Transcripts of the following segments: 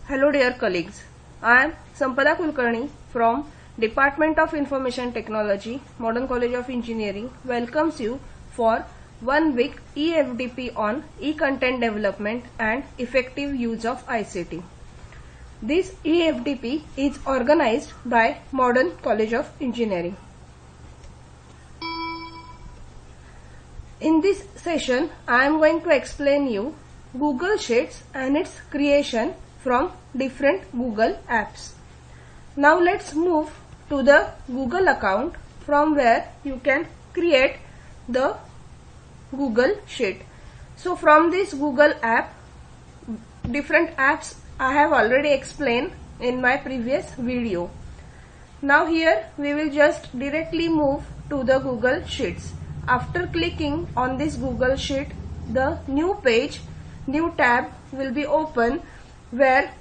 Hello dear colleagues, I am Sampada A.Kulkarni from Department of Information Technology, Modern College of Engineering welcomes you for 1 week EFDP on e-content development and effective use of ICT. This EFDP is organized by Modern College of Engineering. In this session, I am going to explain you Google Sheets and its creation from different Google apps. Now let's move to the Google account from where you can create the Google Sheet. So from this Google app, different apps I have already explained in my previous video. Now here we will just directly move to the Google Sheets. After clicking on this Google Sheet, the new page, new tab will be open where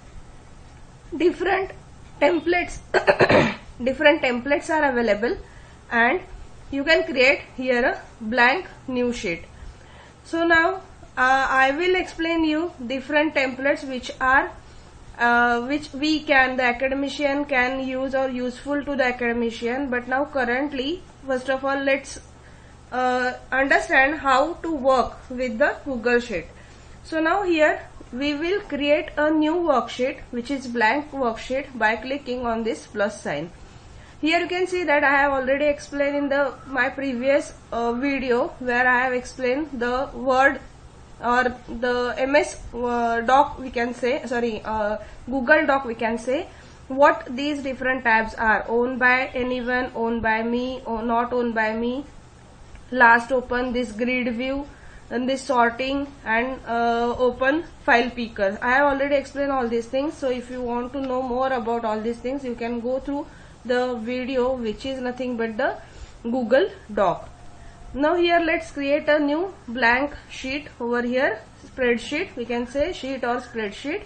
different templates are available, and you can create here a blank new sheet. So now I will explain you different templates which the academician can use or useful to the academician. But now currently, first of all, let's understand how to work with the Google Sheet. So now here we will create a new worksheet which is blank worksheet by clicking on this plus sign. Here you can see that I have already explained in my previous video where I have explained the Word or the MS doc we can say, Google Doc we can say, what these different tabs are: owned by anyone, owned by me, or not owned by me, last open, this grid view, and this sorting, and open file picker. I have already explained all these things. So if you want to know more about all these things, you can go through the video which is nothing but the Google Doc. Now here let's create a new blank sheet over here, spreadsheet we can say, sheet or spreadsheet.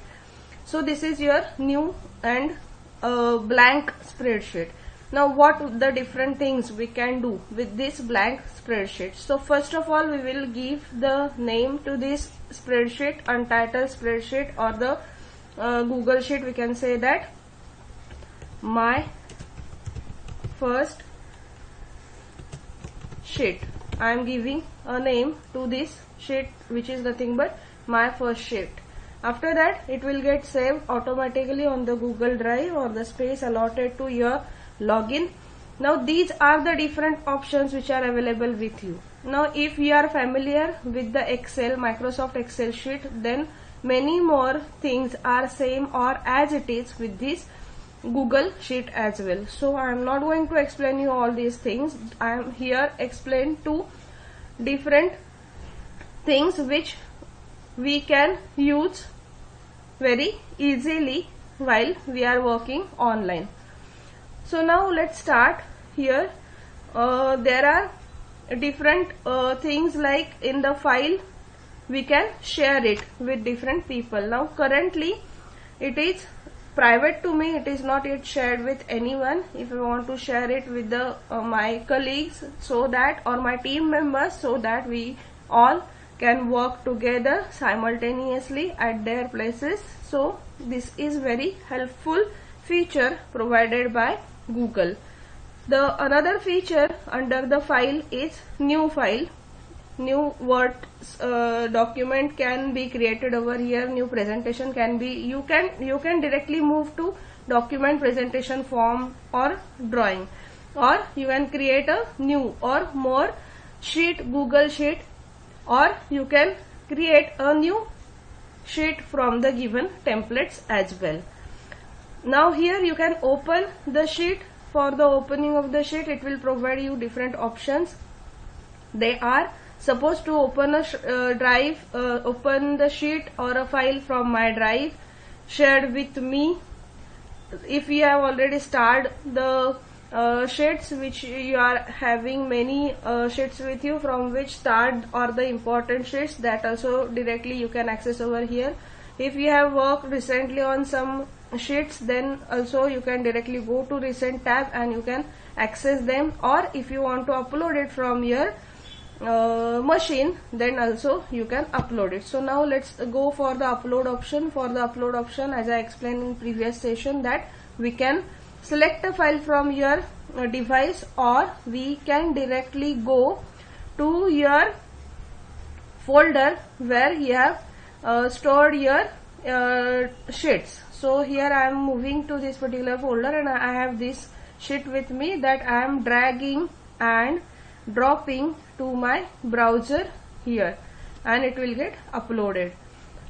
So this is your new and blank spreadsheet. Now what the different things we can do with this blank spreadsheet? So first of all, we will give the name to this spreadsheet, untitled spreadsheet, or the Google Sheet we can say that my first sheet. I am giving a name to this sheet which is nothing but my first sheet. After that, it will get saved automatically on the Google Drive or the space allotted to your login. Now these are the different options which are available with you. Now if you are familiar with the Excel, Microsoft Excel sheet, then many more things are same or as it is with this Google Sheet as well. So I am not going to explain you all these things. I am here explain two different things which we can use very easily while we are working online. So now let's start here. There are different things like in the file we can share it with different people. Now currently it is private to me, it is not yet shared with anyone. If I want to share it with the my colleagues so that, or my team members, so that we all can work together simultaneously at their places. So this is very helpful feature provided by Google. The another feature under the file is new file. New Word document can be created over here. New presentation can be, you can directly move to document, presentation, form, or drawing, or you can create a new or more sheet, Google Sheet, or you can create a new sheet from the given templates as well. Now here you can open the sheet. For the opening of the sheet, it will provide you different options. They are supposed to open a drive, open the sheet or a file from my drive, shared with me. If you have already started the sheets which you are having many sheets with you from which start or the important sheets, that also directly you can access over here. If you have worked recently on some sheets, then also you can directly go to recent tab and you can access them, or if you want to upload it from here, machine, then also you can upload it. So now let's go for the upload option. For the upload option, as I explained in previous session, that we can select a file from your device, or we can directly go to your folder where you have stored your sheets. So here I am moving to this particular folder, and I have this sheet with me that I am dragging and dropping to my browser here, and it will get uploaded.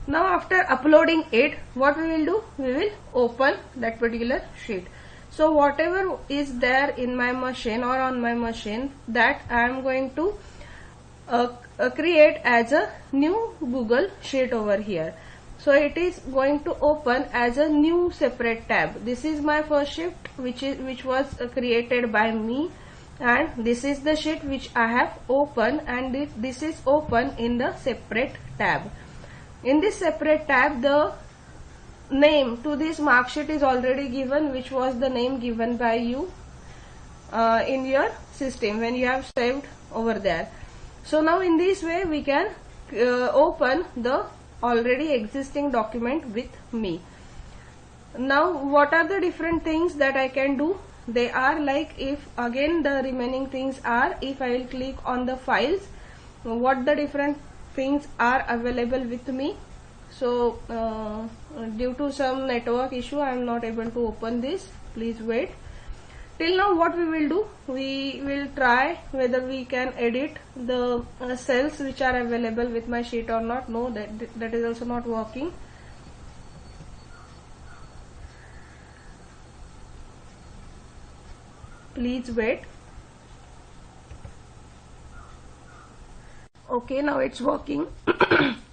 Now after uploading it, what we will do, we will open that particular sheet. So whatever is there in my machine or on my machine, that I am going to create as a new Google sheet over here. So it is going to open as a new separate tab. This is my first sheet which was created by me, and this is the sheet which I have opened, and this is open in the separate tab. In this separate tab, the name to this mark sheet is already given, which was the name given by you in your system when you have saved over there. So now in this way we can open the already existing document with me. Now what are the different things that I can do? They are like, if again the remaining things are, if I will click on the files, what the different things are available with me. So due to some network issue I am not able to open this, please wait. Till now what we will do, we will try whether we can edit the cells which are available with my sheet or not. No, that is also not working. Please wait. Okay, now it's working.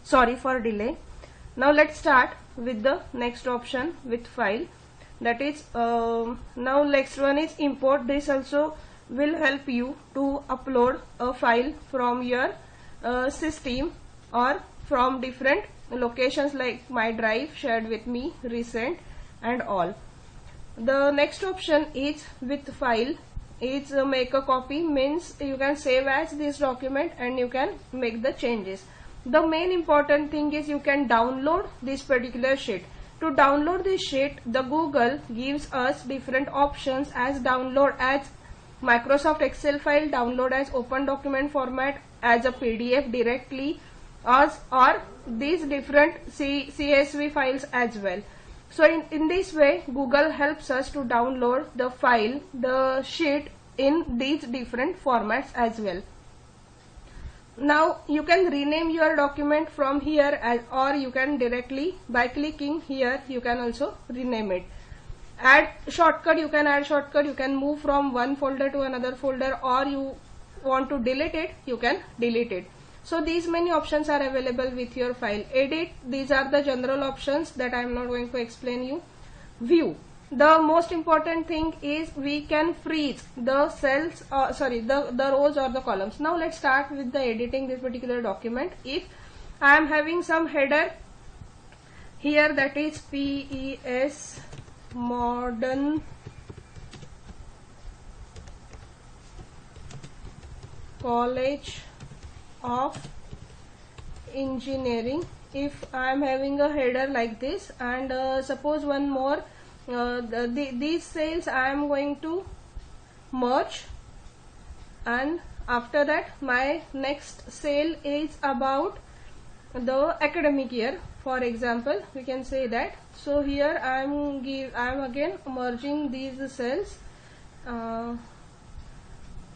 Sorry for delay. Now let's start with the next option with file. That is now next one is import. This also will help you to upload a file from your system or from different locations like my drive, shared with me, recent, and all. The next option is with file. It's make a copy, means you can save as this document and you can make the changes. The main important thing is you can download this particular sheet. To download this sheet, the Google gives us different options as download as Microsoft Excel file, download as open document format, as a PDF directly, or these different CSV files as well. So in this way Google helps us to download the file, the sheet in these different formats as well. Now you can rename your document from here, or you can directly by clicking here you can also rename it. Add shortcut, you can add shortcut, you can move from one folder to another folder, or you want to delete it, you can delete it. So these many options are available with your file. Edit, these are the general options that I am not going to explain you. View, the most important thing is we can freeze the cells, the rows or the columns. Now let's start with the editing this particular document. If I am having some header here, that is PES Modern College of Engineering. If I am having a header like this, and suppose one more, these cells I am going to merge, and after that my next cell is about the academic year, for example we can say that. So here I am again merging these cells.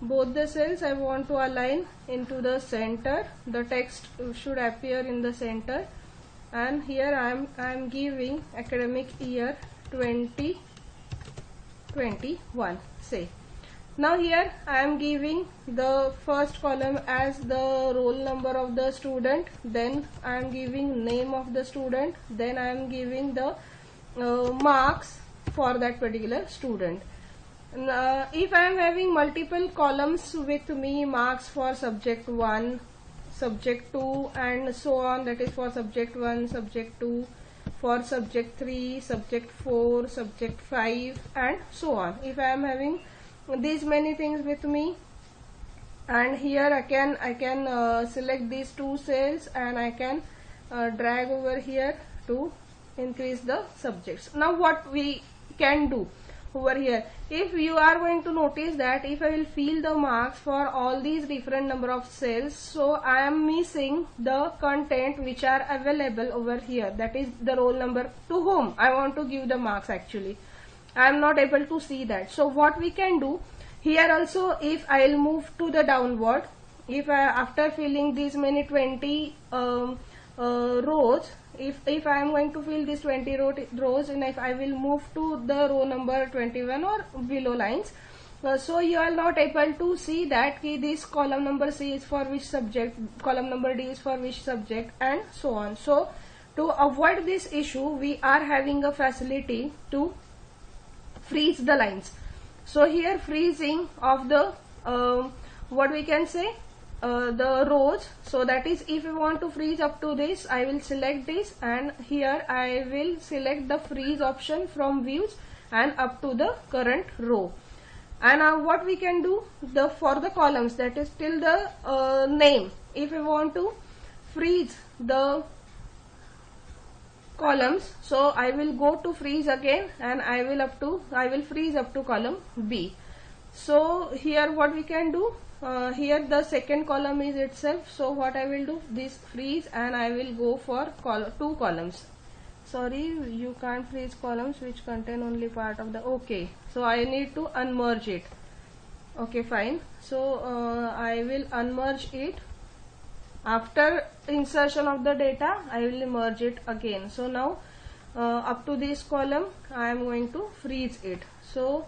Both the cells I want to align into the center. The text should appear in the center, and here I am giving academic year 2021, say. Now here I am giving the first column as the roll number of the student, then I am giving name of the student, then I am giving the marks for that particular student. If I am having multiple columns with me, marks for subject 1, subject 2 and so on, that is for subject 1, subject 2, for subject 3, subject 4, subject 5 and so on. If I am having these many things with me, and here I can select these two cells, and I can drag over here to increase the subjects. Now what we can do over here, if you are going to notice that if I will fill the marks for all these different number of cells, so I am missing the content which are available over here, that is the roll number to whom I want to give the marks. Actually I am not able to see that. So what we can do here also, if I will move to the downward, if I, after filling these many 20 rows, if I am going to fill these 20 rows, and if I will move to the row number 21 or below lines, so you are not able to see that this column number C is for which subject, column number D is for which subject, and so on. So to avoid this issue, we are having a facility to freeze the lines. So here freezing of the what we can say, the rows. So that is, if you want to freeze up to this, I will select this, and here I will select the freeze option from views and up to the current row. And what we can do, for the columns, that is till the name, if you want to freeze the columns, so I will go to freeze again, and I will freeze up to column B. So here what we can do, here the second column is itself, so what I will do, this freeze, and I will go for two columns. Sorry, you can't freeze columns which contain only part of the, okay, so I need to unmerge it. Okay, fine. So I will unmerge it. After insertion of the data, I will merge it again. So now up to this column I am going to freeze it. So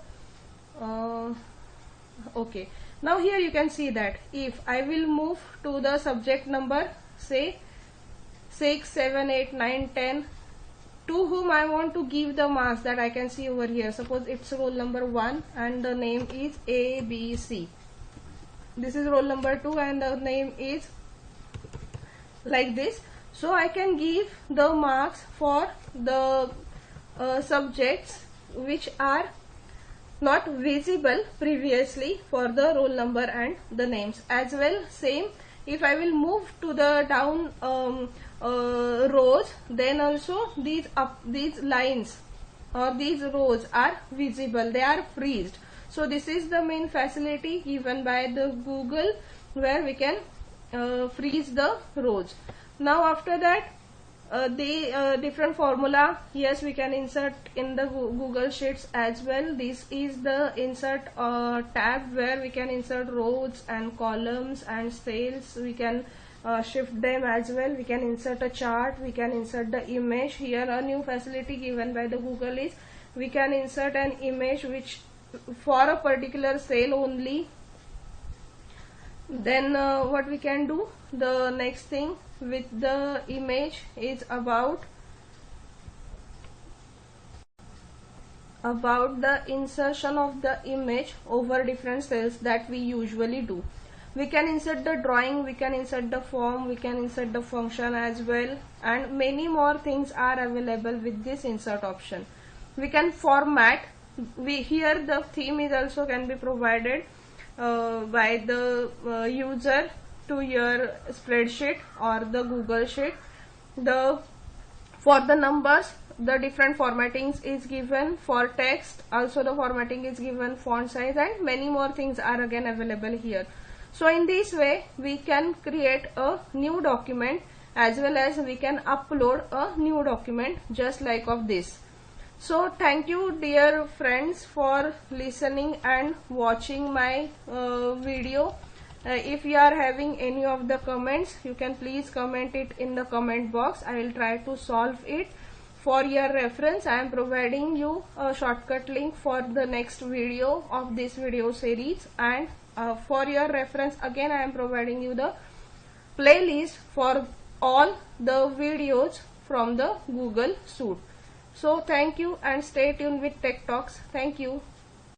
okay, now here you can see that if I will move to the subject number, say 6, 7, 8, 9, 10, to whom I want to give the marks, that I can see over here. Suppose it's roll number 1 and the name is ABC. This is roll number 2 and the name is like this. So I can give the marks for the subjects which are not visible previously for the roll number and the names as well. Same, if I will move to the down rows, then also these lines or these rows are visible, they are freezed. So this is the main facility given by the Google, where we can freeze the rows. Now after that, the different formula, yes, we can insert in the Google Sheets as well. This is the insert tab where we can insert rows and columns and cells. We can shift them as well. We can insert a chart, we can insert the image. Here a new facility given by the Google is we can insert an image which for a particular cell only. Then what we can do, the next thing with the image is about the insertion of the image over different cells that we usually do. We can insert the drawing, we can insert the form, we can insert the function as well, and many more things are available with this insert option. We can format, here the theme is also can be provided by the user to your spreadsheet or the Google Sheet. For the numbers, the different formattings is given. For text also the formatting is given, font size, and many more things are again available here. So in this way we can create a new document as well as we can upload a new document just like of this. So thank you dear friends for listening and watching my video. If you are having any of the comments, you can please comment it in the comment box. I will try to solve it. For your reference, I am providing you a shortcut link for the next video of this video series, and for your reference again I am providing you the playlist for all the videos from the Google Suite. So thank you and stay tuned with Tech Talks. Thank you.